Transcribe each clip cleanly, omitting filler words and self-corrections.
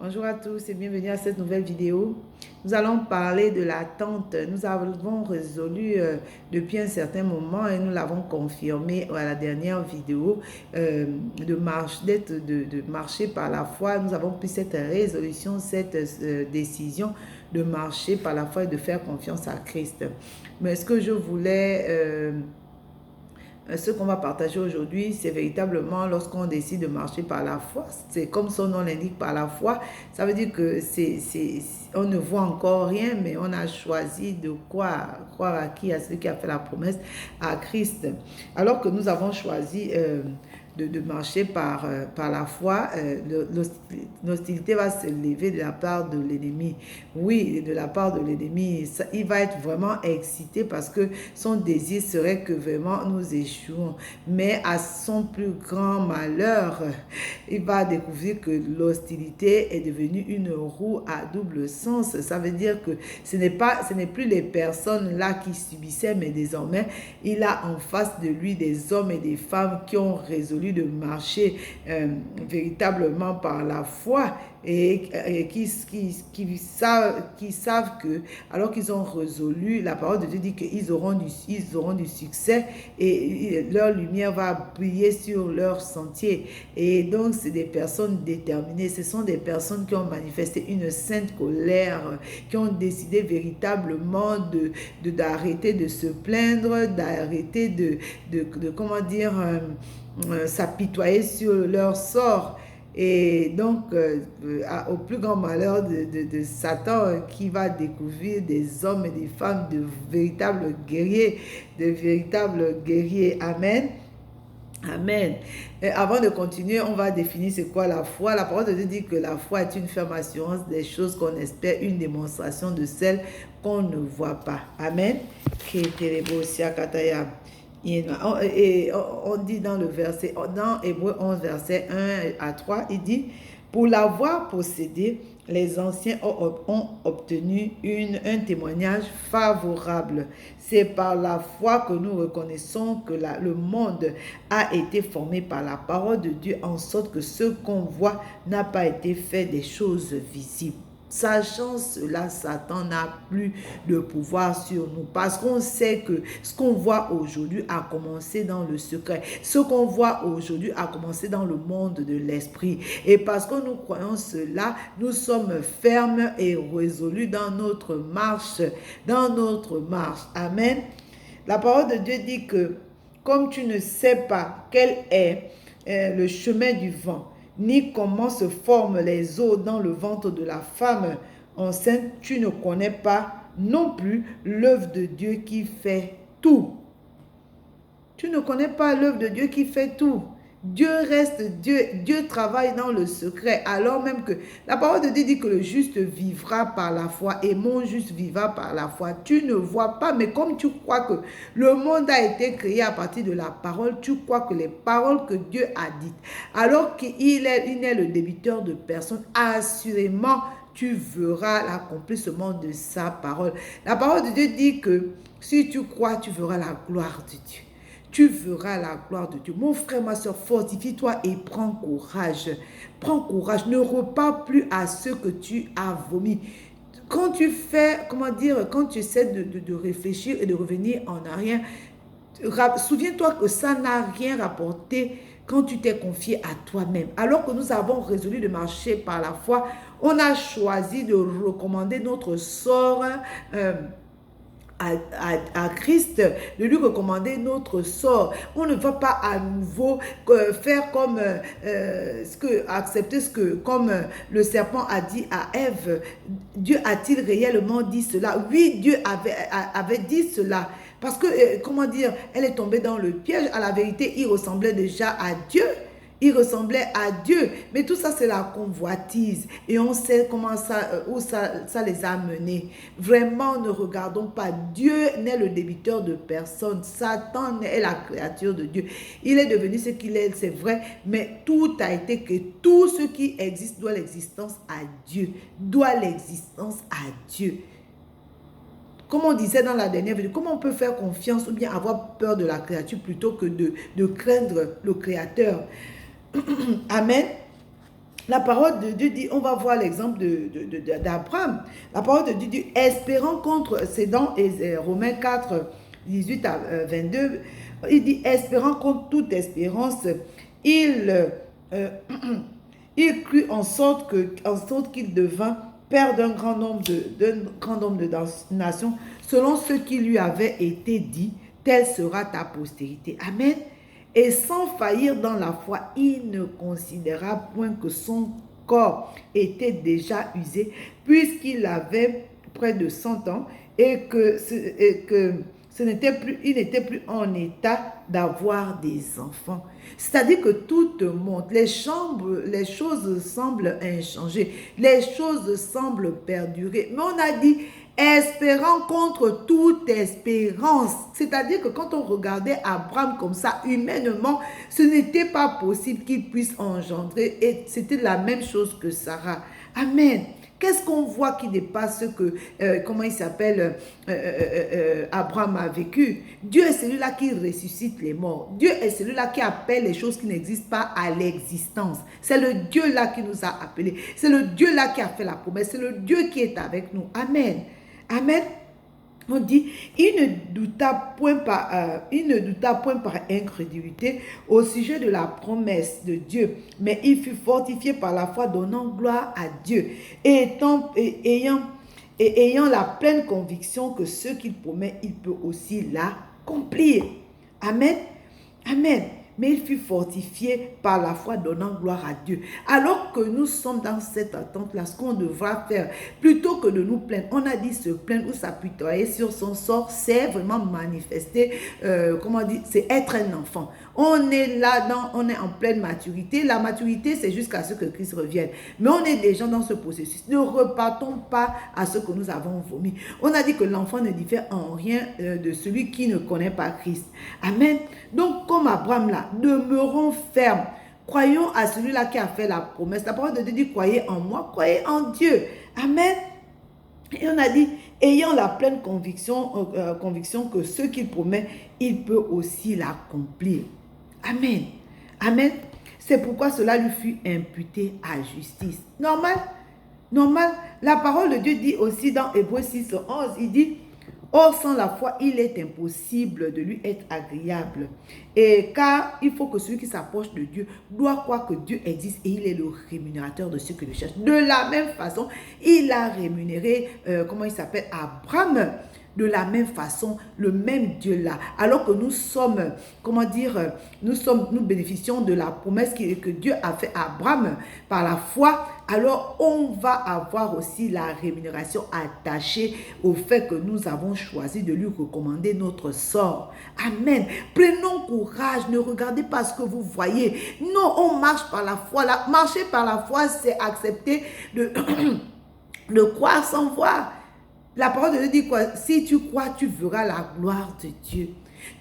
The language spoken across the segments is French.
Bonjour à tous et bienvenue à cette nouvelle vidéo. Nous allons parler de l'attente. Nous avons résolu depuis un certain moment et nous l'avons confirmé à la dernière vidéo de marcher par la foi. Nous avons pris cette résolution, cette décision de marcher par la foi et de faire confiance à Christ. Mais ce que je voulais... ce qu'on va partager aujourd'hui, c'est véritablement lorsqu'on décide de marcher par la foi. C'est comme son nom l'indique, par la foi. Ça veut dire que on ne voit encore rien, mais on a choisi de croire à qui? À celui qui a fait la promesse, à Christ. Alors que nous avons choisi de marcher par la foi, l'hostilité va se lever de la part de l'ennemi. Oui, de la part de l'ennemi, il va être vraiment excité parce que son désir serait que vraiment nous échouons. Mais à son plus grand malheur, il va découvrir que l'hostilité est devenue une roue à double sens. Ça veut dire que ce n'est plus les personnes là qui subissaient, mais désormais, il a en face de lui des hommes et des femmes qui ont résolu de marcher véritablement par la foi et qui savent que, alors qu'ils ont résolu, la parole de Dieu dit qu'ils auront du succès et leur lumière va briller sur leur sentier. Et donc, c'est des personnes déterminées. Ce sont des personnes qui ont manifesté une sainte colère, qui ont décidé véritablement d'arrêter de se plaindre, d'arrêter de comment dire, s'apitoyer sur leur sort. Et donc, au plus grand malheur de Satan, qui va découvrir des hommes et des femmes de véritables guerriers, Amen. Amen. Et avant de continuer, on va définir c'est quoi la foi. La parole de Dieu dit que la foi est une ferme assurance des choses qu'on espère, une démonstration de celles qu'on ne voit pas. Amen. Et on dit dans le verset, dans Hébreux 11, verset 1 à 3, il dit, pour l'avoir possédé, les anciens ont obtenu un témoignage favorable. C'est par la foi que nous reconnaissons que le monde a été formé par la parole de Dieu, en sorte que ce qu'on voit n'a pas été fait des choses visibles. Sachant cela, Satan n'a plus de pouvoir sur nous parce qu'on sait que ce qu'on voit aujourd'hui a commencé dans le secret. Ce qu'on voit aujourd'hui a commencé dans le monde de l'esprit. Et parce que nous croyons cela, nous sommes fermes et résolus dans notre marche. Amen. La parole de Dieu dit que comme tu ne sais pas quel est le chemin du vent, ni comment se forment les os dans le ventre de la femme enceinte, tu ne connais pas non plus l'œuvre de Dieu qui fait tout. Tu ne connais pas l'œuvre de Dieu qui fait tout. Dieu reste Dieu. Dieu travaille dans le secret. Alors même que la parole de Dieu dit que le juste vivra par la foi et mon juste vivra par la foi. Tu ne vois pas, mais comme tu crois que le monde a été créé à partir de la parole, tu crois que les paroles que Dieu a dites, alors qu'il est le débiteur de personnes, assurément, tu verras l'accomplissement de sa parole. La parole de Dieu dit que si tu crois, tu verras la gloire de Dieu. Tu verras la gloire de Dieu. Mon frère, ma soeur, fortifie-toi et prends courage. Prends courage. Ne repars plus à ce que tu as vomi. Quand tu fais, quand tu essaies de réfléchir et de revenir en arrière, souviens-toi que ça n'a rien rapporté quand tu t'es confié à toi-même. Alors que nous avons résolu de marcher par la foi, on a choisi de recommander notre sort à Christ, de lui recommander notre sort. On ne va pas à nouveau faire comme accepter ce que, comme le serpent a dit à Ève. Dieu a-t-il réellement dit cela? Oui, Dieu avait dit cela. Parce que, elle est tombée dans le piège. À la vérité, il ressemblait déjà à Dieu. Il ressemblait à Dieu. Mais tout ça, c'est la convoitise. Et on sait où ça les a menés. Vraiment, ne regardons pas. Dieu n'est le débiteur de personne. Satan est la créature de Dieu. Il est devenu ce qu'il est, c'est vrai. Mais tout a été que tout ce qui existe doit l'existence à Dieu. Doit l'existence à Dieu. Comme on disait dans la dernière vidéo, comment on peut faire confiance ou bien avoir peur de la créature plutôt que de craindre le Créateur? Amen. la parole de Dieu dit, on va voir l'exemple d'Abraham. La parole de Dieu dit, espérant contre, c'est dans Romains 4, 18 à 22, il dit, espérant contre toute espérance, il, il crut en sorte qu'il devint père d'un grand nombre de nations, selon ce qui lui avait été dit, telle sera ta postérité. Amen. Et sans faillir dans la foi, il ne considéra point que son corps était déjà usé, puisqu'il avait près de 100 ans, et que il n'était plus en état d'avoir des enfants. C'est-à-dire que tout monte, les choses semblent inchangées, les choses semblent perdurer. Mais on a dit, espérant contre toute espérance. C'est-à-dire que quand on regardait Abraham comme ça, humainement, ce n'était pas possible qu'il puisse engendrer. Et c'était la même chose que Sarah. Amen. Qu'est-ce qu'on voit qui dépasse ce que, Abraham a vécu? Dieu est celui-là qui ressuscite les morts. Dieu est celui-là qui appelle les choses qui n'existent pas à l'existence. C'est le Dieu-là qui nous a appelés. C'est le Dieu-là qui a fait la promesse. C'est le Dieu qui est avec nous. Amen. Amen. On dit, il ne douta point par incrédulité au sujet de la promesse de Dieu, mais il fut fortifié par la foi, donnant gloire à Dieu, et ayant la pleine conviction que ce qu'il promet, il peut aussi l'accomplir. Amen. Amen. Mais il fut fortifié par la foi, donnant gloire à Dieu. Alors que nous sommes dans cette attente-là, ce qu'on devra faire, plutôt que de nous plaindre, on a dit se plaindre ou s'apitoyer sur son sort, c'est vraiment manifester, c'est être un enfant. On est là, on est en pleine maturité. La maturité, c'est jusqu'à ce que Christ revienne. Mais on est déjà dans ce processus. Ne repartons pas à ce que nous avons vomi. On a dit que l'enfant ne diffère en rien de celui qui ne connaît pas Christ. Amen. Donc, comme Abraham là, demeurons fermes. Croyons à celui-là qui a fait la promesse. La parole de Dieu dit, croyez en moi, croyez en Dieu. Amen. Et on a dit, ayant la pleine conviction que ce qu'il promet, il peut aussi l'accomplir. Amen. Amen. C'est pourquoi cela lui fut imputé à justice. Normal. Normal. La parole de Dieu dit aussi dans Hébreux 6, 11, il dit, or, sans la foi, il est impossible de lui être agréable. Et car il faut que celui qui s'approche de Dieu doit croire que Dieu existe et il est le rémunérateur de ceux qui le cherchent. De la même façon, il a rémunéré, Abraham. De la même façon, le même Dieu là. Alors que nous sommes, nous bénéficions de la promesse que Dieu a fait à Abraham par la foi. Alors on va avoir aussi la rémunération attachée au fait que nous avons choisi de lui recommander notre sort. Amen. Prenons courage, ne regardez pas ce que vous voyez. Non, on marche par la foi. Marcher par la foi, c'est accepter de croire sans voir. La parole de Dieu dit quoi? Si tu crois, tu verras la gloire de Dieu.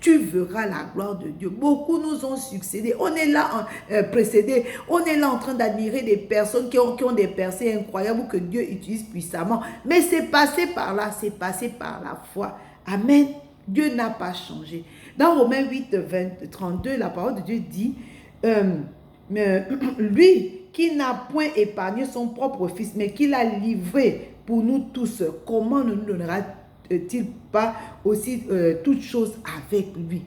Tu verras la gloire de Dieu. Beaucoup nous ont succédé. On est là précédé. On est là en train d'admirer des personnes qui ont des percées incroyables que Dieu utilise puissamment. Mais c'est passé par là. C'est passé par la foi. Amen. Dieu n'a pas changé. Dans Romains 8, 32, la parole de Dieu dit, lui qui n'a point épargné son propre fils, mais qui l'a livré pour nous tous, comment ne nous donnera-t-il pas aussi toutes choses avec lui?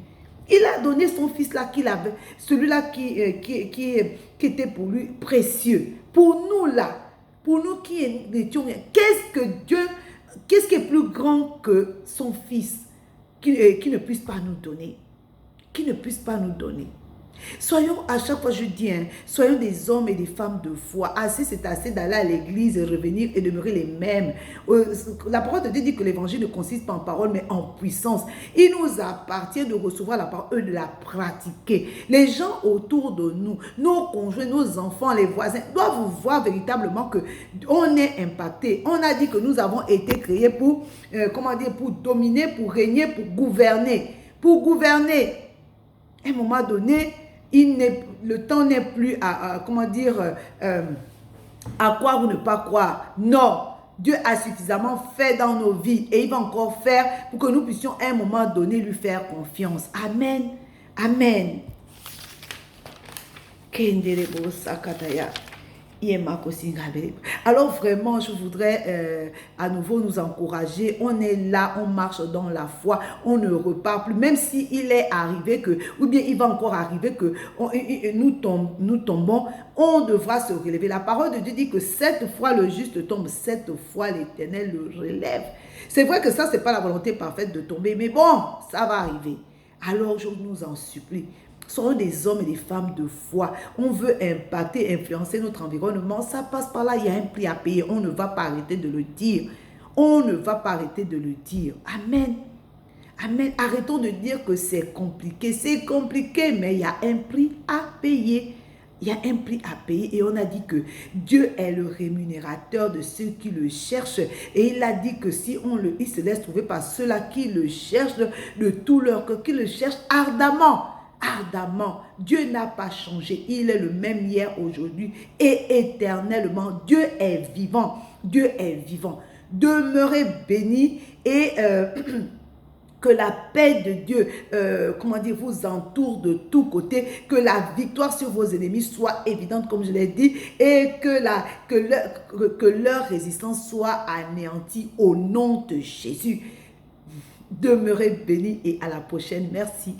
Il a donné son fils là qu'il avait, celui-là qui était pour lui précieux. Pour nous là, pour nous qui n'étions rien, qu'est-ce qui est plus grand que son fils qui ne puisse pas nous donner? Qui ne puisse pas nous donner? Soyons, à chaque fois je dis, soyons des hommes et des femmes de foi. Assez, c'est assez d'aller à l'église et revenir et demeurer les mêmes. La parole de Dieu dit que l'évangile ne consiste pas en parole mais en puissance. Il nous appartient de recevoir la parole et de la pratiquer. Les gens autour de nous, nos conjoints, nos enfants, les voisins, doivent voir véritablement que on est impacté. On a dit que nous avons été créés pour, pour dominer, pour régner, pour gouverner. Pour gouverner. À un moment donné, le temps n'est plus à croire ou ne pas croire. Non, Dieu a suffisamment fait dans nos vies et il va encore faire pour que nous puissions à un moment donné lui faire confiance. Amen. Amen. Marc aussi. Alors vraiment, je voudrais à nouveau nous encourager. On est là, on marche dans la foi, on ne repart plus. Même s'il est arrivé que, ou bien il va encore arriver que nous tombons, on devra se relever. La parole de Dieu dit que 7 fois le juste tombe, 7 fois l'Éternel le relève. C'est vrai que ça, ce n'est pas la volonté parfaite de tomber, mais bon, ça va arriver. Alors je nous en supplie. Soyons des hommes et des femmes de foi. On veut impacter, influencer notre environnement. Ça passe par là, il y a un prix à payer. On ne va pas arrêter de le dire. On ne va pas arrêter de le dire. Amen. Amen. Arrêtons de dire que c'est compliqué. C'est compliqué, mais il y a un prix à payer. Il y a un prix à payer et on a dit que Dieu est le rémunérateur de ceux qui le cherchent. Et il a dit que si il se laisse trouver par ceux-là qui le cherchent de tout leur cœur, qui le cherchent ardemment. Ardemment. Dieu n'a pas changé. Il est le même hier, aujourd'hui et éternellement. Dieu est vivant. Dieu est vivant. Demeurez bénis et que la paix de Dieu, vous entoure de tous côtés, que la victoire sur vos ennemis soit évidente, comme je l'ai dit, et que leur résistance soit anéantie au nom de Jésus. Demeurez bénis et à la prochaine. Merci.